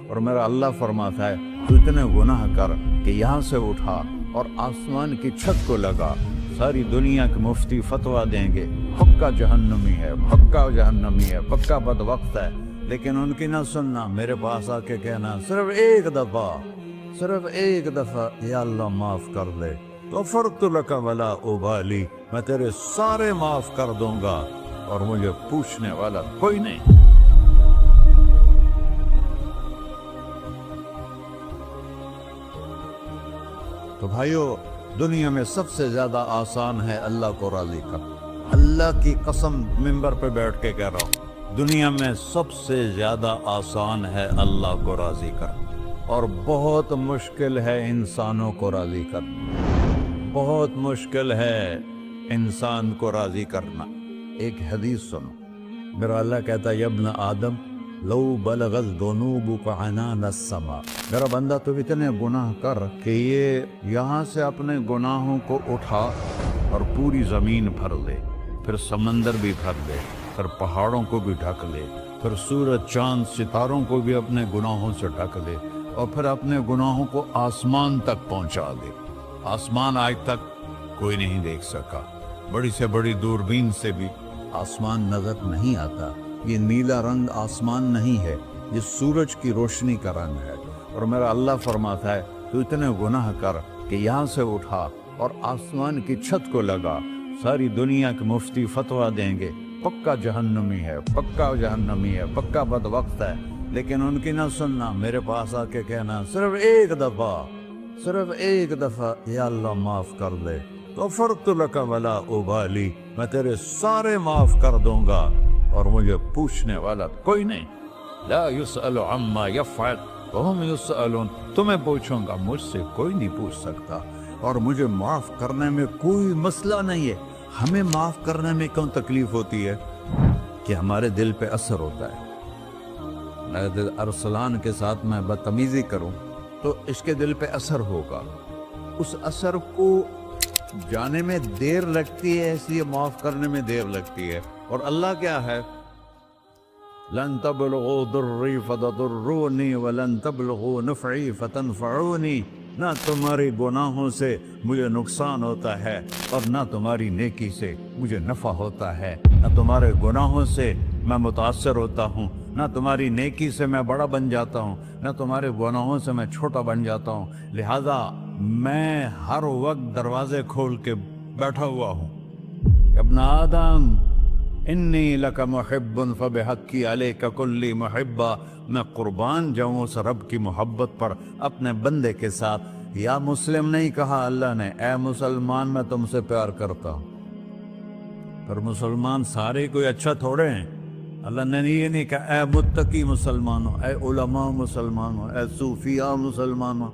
اور میرا اللہ فرماتا ہے تو اتنے گناہ کر کہ یہاں سے اٹھا اور آسمان کی چھت کو لگا، ساری دنیا کے مفتی فتویٰ دیں گے پکا جہنمی ہے، پکا جہنمی ہے، پکا بدبخت ہے، لیکن ان کی نہ سننا، میرے پاس آ کے کہنا صرف ایک دفعہ یا اللہ معاف کر دے، غفرت لک ولا ابالی، میں تیرے سارے معاف کر دوں گا اور مجھے پوچھنے والا کوئی نہیں۔ تو بھائیو، دنیا میں سب سے زیادہ آسان ہے اللہ کو راضی کرنا، اللہ کی قسم ممبر پہ بیٹھ کے کہہ رہا ہوں، دنیا میں سب سے زیادہ آسان ہے اللہ کو راضی کرنا، اور بہت مشکل ہے انسانوں کو راضی کرنا، بہت مشکل ہے انسان کو راضی کرنا۔ ایک حدیث سنو، میرا اللہ کہتا ہے یا ابن آدم لو بلغت ذنوبک عنان السماء، میرا بندہ تو اتنے گناہ کر کہ یہ یہاں سے اپنے گناہوں کو اٹھا اور پوری زمین بھر لے، پھر سمندر بھی بھر لے، پھر پہاڑوں کو بھی ڈھک لے، پھر سورج چاند ستاروں کو بھی اپنے گناہوں سے ڈھک لے، اور پھر اپنے گناہوں کو آسمان تک پہنچا دے۔ آسمان آج تک کوئی نہیں دیکھ سکا، بڑی سے بڑی دوربین سے بھی آسمان نظر نہیں آتا، یہ نیلا رنگ آسمان نہیں ہے، یہ سورج کی روشنی کا رنگ ہے۔ اور میرا اللہ فرماتا ہے تو اتنے گناہ کر کہ یہاں سے اٹھا اور آسمان کی چھت کو لگا، ساری دنیا کے مفتی فتویٰ دیں گے پکا جہنمی ہے، پکا جہنمی ہے، پکا بدبخت ہے، لیکن ان کی نہ سننا، میرے پاس آ کے کہنا صرف ایک دفعہ یا اللہ معاف کر دے، غفرت لک ولا ابالی، میں تیرے سارے معاف کر دوں گا اور مجھے پوچھنے والا کوئی نہیں۔ لا يسأل عما يفعل وهم يسألون، تمہیں پوچھوں گا، مجھ سے کوئی نہیں پوچھ سکتا، اور مجھے معاف کرنے میں کوئی مسئلہ نہیں ہے۔ ہمیں معاف کرنے میں کیوں تکلیف ہوتی ہے؟ کہ ہمارے دل پہ اثر ہوتا ہے۔ ارسلان کے ساتھ میں بدتمیزی کروں تو اس کے دل پہ اثر ہوگا، اس اثر کو جانے میں دیر لگتی ہے، اس لیے معاف کرنے میں دیر لگتی ہے۔ اور اللہ کیا ہے؟ لن تبلغوا ضري فتضروني ولن تبلغوا نفعي فتنفعوني، نہ تمہاری گناہوں سے مجھے نقصان ہوتا ہے اور نہ تمہاری نیکی سے مجھے نفع ہوتا ہے، نہ تمہارے گناہوں سے میں متاثر ہوتا ہوں، نہ تمہاری نیکی سے میں بڑا بن جاتا ہوں، نہ تمہارے گناہوں سے میں چھوٹا بن جاتا ہوں، لہذا میں ہر وقت دروازے کھول کے بیٹھا ہوا ہوں۔ ابن آدم انی لک محب فبحقی علیک کلی محبہ، میں قربان جاؤں اس رب کی محبت پر اپنے بندے کے ساتھ۔ یا مسلم نہیں کہا اللہ نے، اے مسلمان میں تم سے پیار کرتا ہوں۔ پر مسلمان سارے کوئی اچھا تھوڑے ہیں، اللہ نے یہ نہیں کہا اے متقی مسلمانوں، اے علماء مسلمانوں، اے صوفیاء مسلمانوں،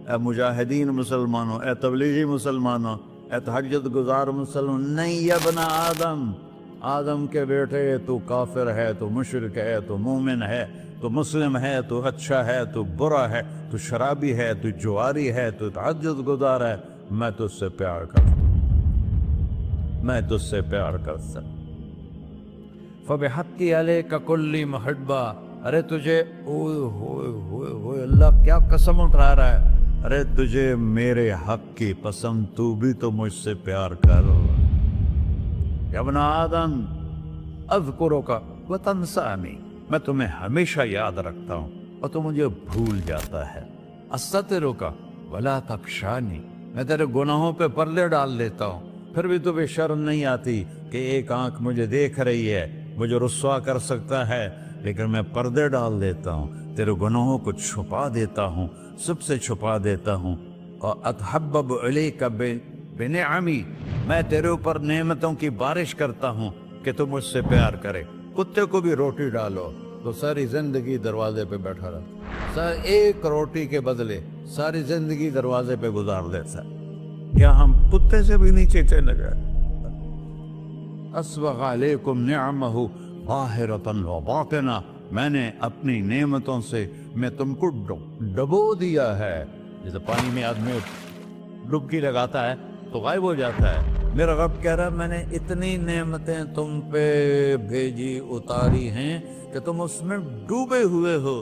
اے مجاہدین مسلمانوں، اے تبلیغی مسلمانوں، اے تہجد گزار مسلمان، نہیں یا ابن آدم، آدم کے بیٹے، تو کافر ہے، تو مشرک ہے، تو مومن ہے، تو مسلم ہے، تو اچھا ہے، تو برا ہے، تو شرابی ہے، تو جواری ہے، تو تہجد گزار ہے، میں تجھ سے پیار کرتا ہوں، میں تجھ سے پیار کرتا ہوں۔ فبحقی علیک کلی محبہ، ارے تجھے اوئے اللہ کیا قسم اٹھا رہا ہے، ارے تجھے میرے حق کی قسم، تو بھی تو مجھ سے پیار کر۔ یا ابن آدم اذکرک وتنسانی، میں تمہیں ہمیشہ یاد رکھتا ہوں اور تو مجھے بھول جاتا ہے۔ استترک ولا تخشانی، میں تیرے گناہوں پہ پردے ڈال دیتا ہوں، پھر بھی تمہیں شرم نہیں آتی کہ ایک آنکھ مجھے دیکھ رہی ہے، مجھے رسوا کر سکتا ہے، لیکن میں پردے ڈال دیتا ہوں، تیرے گناہوں کو چھپا دیتا ہوں، سب سے چھپا دیتا ہوں۔ اور اتحبب علیک بنعمی، میں تیرے اوپر نعمتوں کی بارش کرتا ہوں کہ تو مجھ سے پیار کرے۔ کتے کو بھی روٹی ڈالو تو ساری زندگی دروازے پہ بیٹھا رہتا، ایک روٹی کے بدلے ساری زندگی دروازے پہ گزار دیتا، کیا ہم کتے سے بھی نیچے چلے گئے؟ اسبغ علیکم نعمہ ظاہرۃ و باطنہ، میں نے اپنی نعمتوں سے میں تم کو ڈبو دیا ہے، جیسے پانی میں آدمی ڈبکی لگاتا ہے تو غائب ہو جاتا ہے۔ میرا رب کہہ رہا ہے میں نے اتنی نعمتیں تم پہ بھیجی، اتاری ہیں کہ تم اس میں ڈوبے ہوئے ہو،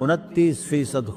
29%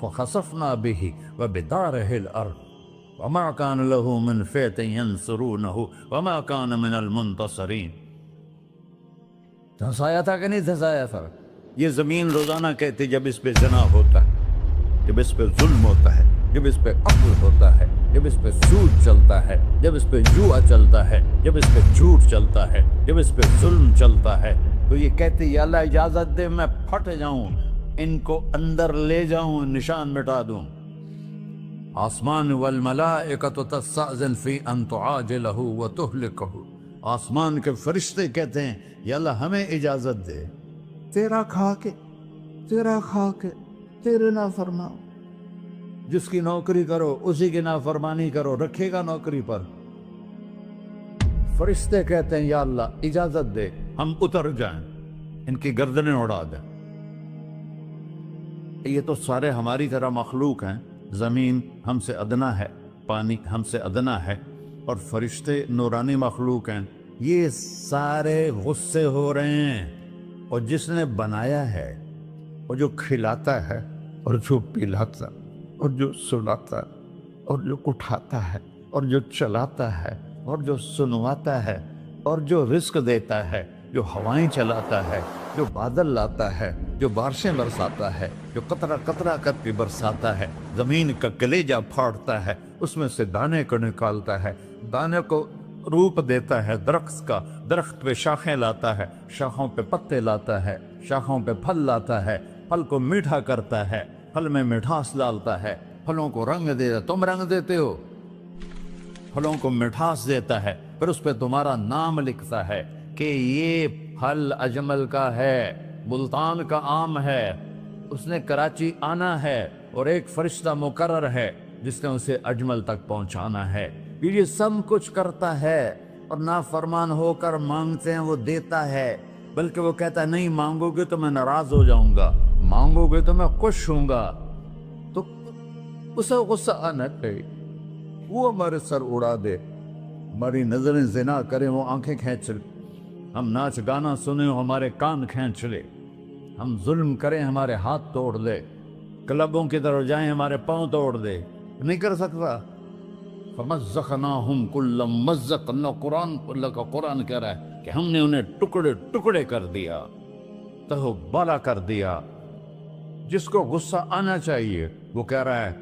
فخسفنا به وبداره الأرض وما كان له من فئة ينصرونه وما كان من المنتصرين. دھنسایا تھا کہ نہیں دھنسایا تھا؟ یہ زمین روزانہ کہتی جب اس پہ زنا ہوتا ہے، جب اس پہ ظلم ہوتا ہے، جب اس پہ قتل ہوتا ہے، جب اس پہ سود چلتا ہے، جب اس پہ جوا چلتا ہے، جب اس پہ جھوٹ چلتا ہے، جب اس پہ ظلم چلتا ہے، تو یہ کہتی یا اللہ اجازت دے میں پھٹ جاؤں، ان کو اندر لے جاؤں، نشان مٹا دوں. آسمان والملائکۃ تستأذن فی ان تعاجلہ وتہلکہ. آسمان کے فرشتے کہتے ہیں یا اللہ ہمیں اجازت دے، تیرا کھا کے تیرے نافرمان، جس کی نوکری کرو اسی کی نافرمانی کرو، رکھے گا نوکری پر. فرشتے کہتے ہیں یا اللہ اجازت دے ہم اتر جائیں، ان کی گردنیں اڑا دیں. یہ تو سارے ہماری طرح مخلوق ہیں. زمین ہم سے ادنا ہے، پانی ہم سے ادنا ہے، اور فرشتے نورانی مخلوق ہیں. یہ سارے غصے ہو رہے ہیں، اور جس نے بنایا ہے، اور جو کھلاتا ہے، اور جو پلاتا، اور جو سلاتا، اور جو اٹھاتا ہے، اور جو چلاتا ہے، اور جو سنواتا ہے، اور جو رزق دیتا ہے، جو ہوائیں چلاتا ہے، جو بادل لاتا ہے، جو بارشیں برساتا ہے، جو قطرہ قطرہ کر کے برساتا ہے، زمین کا کلیجہ پھاڑتا ہے، اس میں سے دانے کو نکالتا ہے، دانے کو روپ دیتا ہے درخت کا، درخت پہ شاخیں لاتا ہے، شاخوں پہ پتے لاتا ہے، شاخوں پہ پھل لاتا ہے، پھل کو میٹھا کرتا ہے، پھل میں مٹھاس ڈالتا ہے، پھلوں کو رنگ دیتا. تم رنگ دیتے ہو، پھلوں کو مٹھاس دیتا ہے، پھر اس پہ تمہارا نام لکھتا ہے کہ یہ پھل اجمل کا ہے، ملتان کا آم ہے، اس نے کراچی آنا ہے، اور ایک فرشتہ مقرر ہے جس نے اسے اجمل تک پہنچانا ہے. یہ سب کچھ کرتا ہے، اور نافرمان ہو کر مانگتے ہیں وہ دیتا ہے، بلکہ وہ کہتا ہے نہیں مانگو گے تو میں ناراض ہو جاؤں گا، مانگو گے تو میں خوش ہوں گا. تو اسے غصہ آنا چاہیے، وہ ہمارے سر اڑا دے، ہماری نظریں زنا کریں وہ آنکھیں کھینچ لے، ہم ناچ گانا سنیں ہمارے کان کھینچ لے، ہم ظلم کریں ہمارے ہاتھ توڑ دے، کلبوں کی طرف جائیں ہمارے پاؤں توڑ دے. نہیں کر سکتا. فَمَزَّقْنَاهُمْ كُلَّ مُمَزَّقٍ. اللہ کا قرآن کہہ رہا ہے کہ ہم نے انہیں ٹکڑے ٹکڑے کر دیا، تہو بالا کر دیا. جس کو غصہ آنا چاہیے وہ کہہ رہا ہے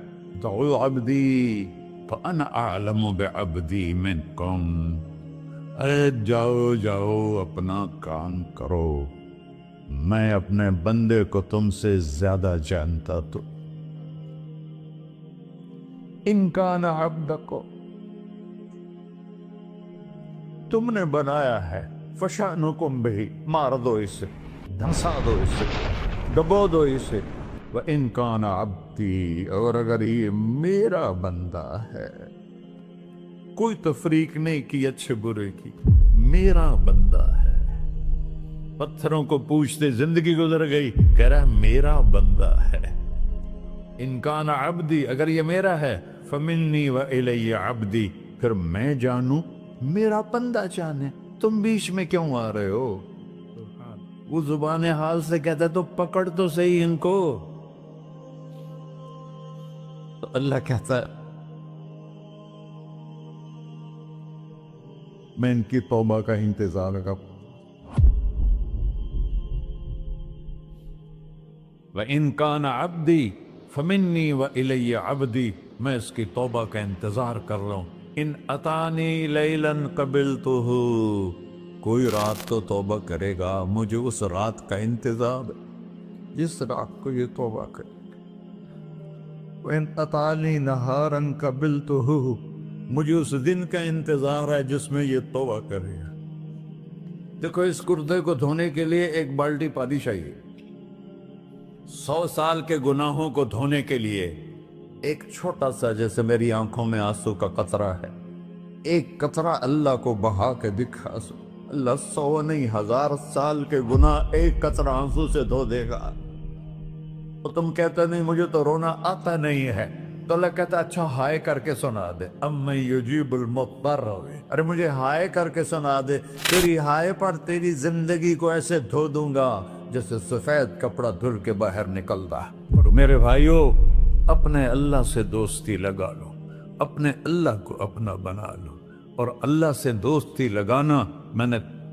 دعوا عبدی فأنا أعلم بعبدی منکم. اے جاؤ جاؤ اپنا کام کرو، میں اپنے بندے کو تم سے زیادہ جانتا. تو ان کان عبدکو، تم نے بنایا ہے، فشانکم بہی، مار دو اسے، دھنسا دو اسے، ڈبو دو اسے. وَإِن كَانَ عَبْدِي، اور اگر یہ میرا بندہ ہے، کوئی تفریق نہیں کی اچھے برے کی، میرا بندہ ہے. پتھروں کو پوچھتے زندگی گزر گئی، کہہ رہا ہے میرا بندہ ہے. ان کان عبدی، اگر یہ میرا ہے، فمنی وإلی عبدی، پھر میں جانوں میرا بندہ جانے. تم بیچ میں کیوں آ رہے ہو؟ وہ زبان حال سے کہتا ہے تو پکڑ تو صحیح ان کو. تو اللہ کہتا ہے میں ان کی توبہ کا انتظار کروں. وَإِن كَانَ عَبْدِي فَمِنِّي وَإِلَيَّ عَبْدِي، میں اس کی توبہ کا انتظار کر رہا ہوں. ان اتانی لیلاً قبلتہ، کوئی رات تو توبہ کرے گا، مجھے اس رات کا انتظار جس رات کو یہ توبہ کرے. وَإِنْ أَتَانِي نَهَارًا قَبِلْتُهُ، مجھے اس دن کا انتظار ہے جس میں یہ توبہ کرے گا. دیکھو اس کردے کو دھونے کے لیے ایک بالٹی پانی چاہیے. 100 سال کے گناہوں کو دھونے کے لیے ایک چھوٹا سا، جیسے میری آنکھوں میں آنسو کا قطرہ ہے، ایک قطرہ اللہ کو بہا کے دکھا سو، اللہ 100 نہیں 1000 سال کے گناہ ایک قطرہ آنسو سے دھو دے گا. تو تم کہتے نہیں مجھے تو رونا آتا نہیں ہے، تو اللہ کہتا اچھا ہائے کر کے سنا دے. اَمَّن يُجِيبُ الْمُضْطَرَّ، ارے مجھے ہائے کر کے سنا دے، تیری ہائے پر تیری زندگی کو ایسے دھو دوں گا جیسے سفید کپڑا دھل کے باہر نکلتا. اور میرے بھائیو، اپنے اللہ سے دوستی لگا لو، اپنے اللہ کو اپنا بنا لو۔ اور اللہ سے دوستی لگانا،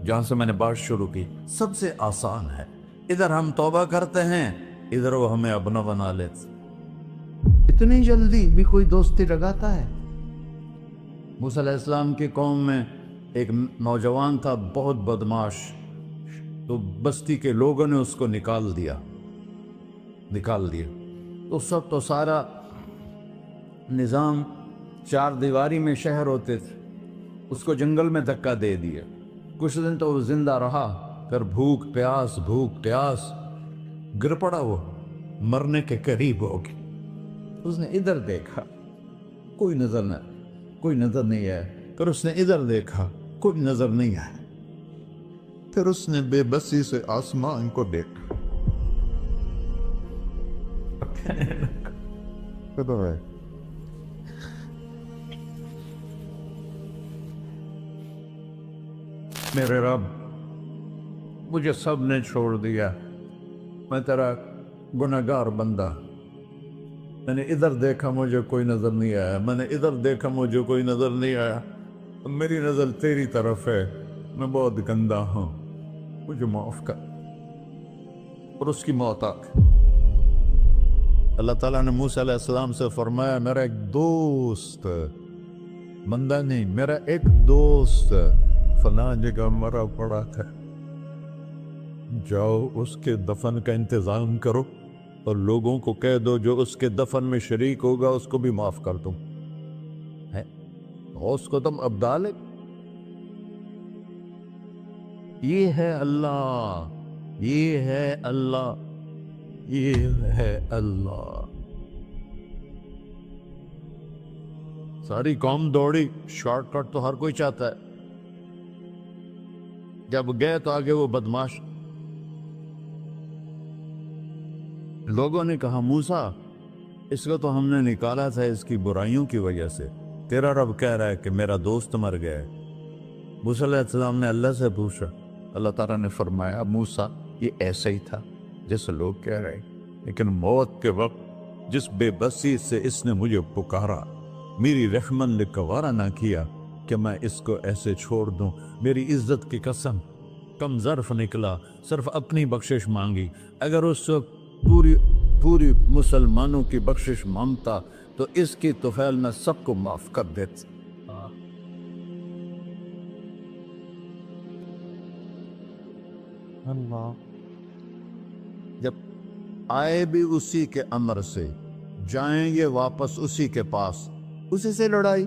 جہاں سے میں نے بات شروع کی، سب سے آسان ہے۔ ادھر ہم توبہ کرتے ہیں، ادھر وہ ہمیں اپنا بنا لیتے۔ اتنی جلدی بھی کوئی دوستی لگاتا ہے؟ موسیٰ علیہ السلام کی قوم میں ایک نوجوان تھا، بہت بدماش، تو بستی کے لوگوں نے اس کو نکال دیا۔ تو سارا نظام چار دیواری میں شہر ہوتے تھے، اس کو جنگل میں دھکا دے دیا۔ کچھ دن تو وہ زندہ رہا، پھر بھوک پیاس گر پڑا، وہ مرنے کے قریب ہو گیا۔ اس نے ادھر دیکھا، کوئی نظر نہیں ہے۔ پھر اس نے ادھر دیکھا، کوئی نظر نہیں ہے۔ پھر اس نے بے بسی سے آسمان کو دیکھا۔ میرے رب، مجھے سب نے چھوڑ دیا، میں تیرا گنہگار بندہ۔ میں نے ادھر دیکھا، مجھے کوئی نظر نہیں آیا، میں نے ادھر دیکھا، مجھے کوئی نظر نہیں آیا۔ میری نظر تیری طرف ہے، میں بہت گندا ہوں، مجھے معاف کر۔ اور اس کی موت آ گئی۔ اللہ تعالیٰ نے موسیٰ علیہ السلام سے فرمایا، میرا ایک دوست، بندہ نہیں، میرا ایک دوست فلاں جگہ مرا پڑا تھا، جاؤ اس کے دفن کا انتظام کرو اور لوگوں کو کہہ دو جو اس کے دفن میں شریک ہوگا اس کو بھی معاف کر دوں۔ اس کو تم ابدال ہے۔ یہ ہے اللہ، یہ ہے اللہ، یہ ہے اللہ۔ ساری قوم دوڑی، شارٹ کٹ تو ہر کوئی چاہتا ہے۔ جب گئے تو آگے وہ بدماش، لوگوں نے کہا موسیٰ اس کو تو ہم نے نکالا تھا اس کی برائیوں کی وجہ سے، تیرا رب کہہ رہا ہے کہ میرا دوست مر گیا ہے۔ موسیٰ علیہ السلام نے اللہ سے پوچھا، اللہ تعالیٰ نے فرمایا موسیٰ یہ ایسا ہی تھا جیسے لوگ کہہ رہے، لیکن موت کے وقت جس بے بسی سے اس نے مجھے پکارا، میری رحمن نے گوارا نہ کیا کہ میں اس کو ایسے چھوڑ دوں۔ میری عزت کی قسم، کم ظرف نکلا، صرف اپنی بخشش مانگی۔ اگر اس وقت پوری مسلمانوں کی بخشش مانگتا تو اس کی طفیل میں سب کو معاف کر دیتا۔ اللہ جب آئے بھی اسی کے امر سے، جائیں گے واپس اسی کے پاس، اسی سے لڑائی۔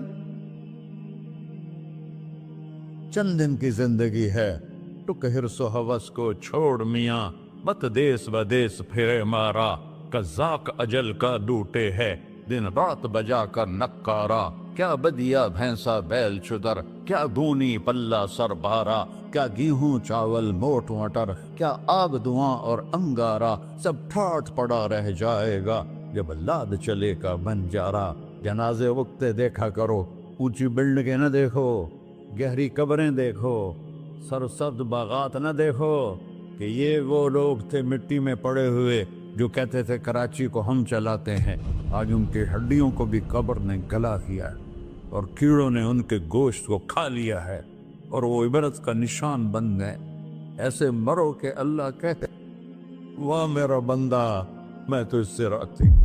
چند دن کی زندگی ہے، ٹک حرص و ہوس کو چھوڑ میاں، مت دیس بدیس پھرے مارا، قذاق اجل کا ڈوٹے ہے، دن رات بجا کر نکارا، کیا بدیا بھینسا بیل چدر، کیا گونی پلہ سر بارا، کیا گیہوں چاول موٹ مٹر، کیا آگ دھواں اور انگارا، سب ٹھاٹھ پڑا رہ جائے گا جب لاد چلے کا بنجارا۔ جنازے وقتے دیکھا کرو، اونچی بلڈنگیں نہ دیکھو، گہری قبریں دیکھو، سرسبز باغات نہ دیکھو کہ یہ وہ لوگ تھے مٹی میں پڑے ہوئے جو کہتے تھے کراچی کو ہم چلاتے ہیں۔ آج ان کی ہڈیوں کو بھی قبر نے گلا کیا ہے اور کیڑوں نے ان کے گوشت کو کھا لیا ہے اور وہ عبرت کا نشان بن گئے۔ ایسے مرو کہ اللہ کہتے واہ میرا بندہ، میں تو اس سے راضی۔